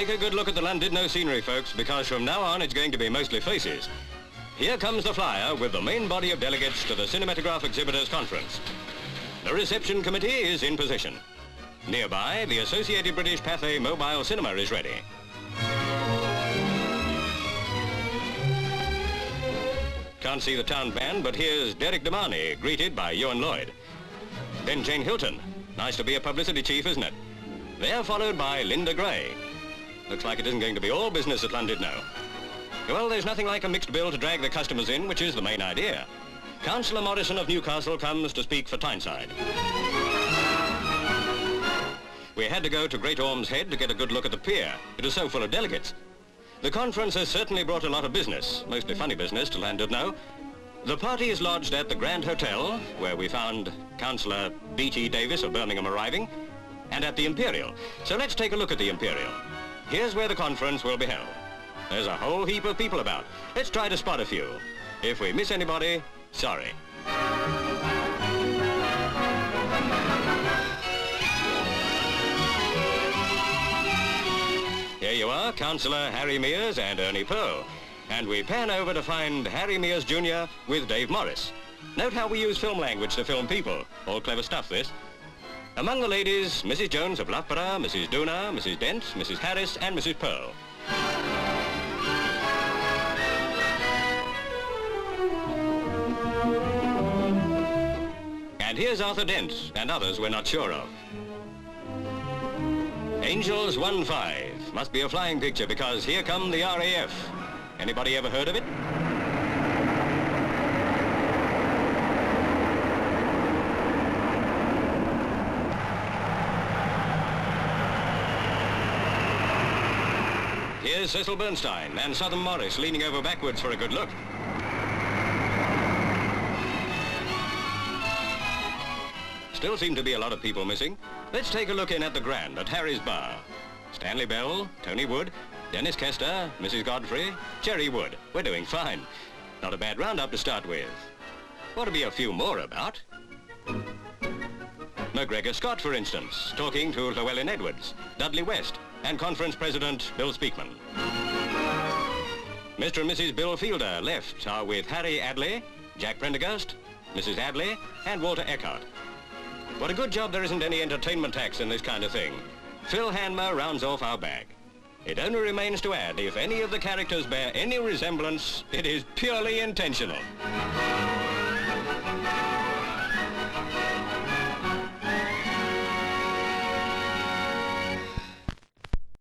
Take a good look at the Llandudno scenery, folks, because from now on it's going to be mostly faces. Here comes the flyer with the main body of delegates to the Cinematograph Exhibitors Conference. The reception committee is in position. Nearby, the Associated British-Pathe mobile cinema is ready. Can't see the town band, but here's Derrick De Marney, greeted by Euan Lloyd. Then Jane Hylton. Nice to be a publicity chief, isn't it? They're followed by Linda Gray. Looks like it isn't going to be all business at Llandudno. Well, there's nothing like a mixed bill to drag the customers in, which is the main idea. Councillor Morrison of Newcastle comes to speak for Tyneside. We had to go to Great Ormes Head to get a good look at the pier. It is so full of delegates. The conference has certainly brought a lot of business, mostly funny business, to Llandudno. The party is lodged at the Grand Hotel, where we found Councillor B.T. Davis of Birmingham arriving, and at the Imperial. So let's take a look at the Imperial. Here's where the conference will be held. There's a whole heap of people about. Let's try to spot a few. If we miss anybody, sorry. Here you are, Councillor Harry Mears and Ernie Pearl. And we pan over to find Harry Mears Jnr. with Dave Morris. Note how we use film language to film people. All clever stuff, this. Among the ladies, Mrs. Jones of Loughborough, Mrs. Dooner, Mrs. Dent, Mrs. Harris, and Mrs. Pearl. And here's Arthur Dent, and others we're not sure of. Angels 1-5. Must be a flying picture, because here come the RAF. Anybody ever heard of it? Here's Cecil Bernstein and Southern Morris leaning over backwards for a good look. Still seem to be a lot of people missing. Let's take a look in at the Grand at Harry's Bar. Stanley Bell, Tony Wood, Dennis Kester, Mrs. Godfrey, Cherry Wood. We're doing fine. Not a bad roundup to start with. Ought to be a few more about. McGregor Scott, for instance, talking to Llewellyn Edwards, Dudley West, and Conference President Bill Speakman. Mr. and Mrs. Bill Fielder left are with Harry Adley, Jack Prendergast, Mrs. Adley, and Walter Eckhart. What a good job there isn't any entertainment tax in this kind of thing. Phil Hanmer rounds off our bag. It only remains to add, if any of the characters bear any resemblance, it is purely intentional.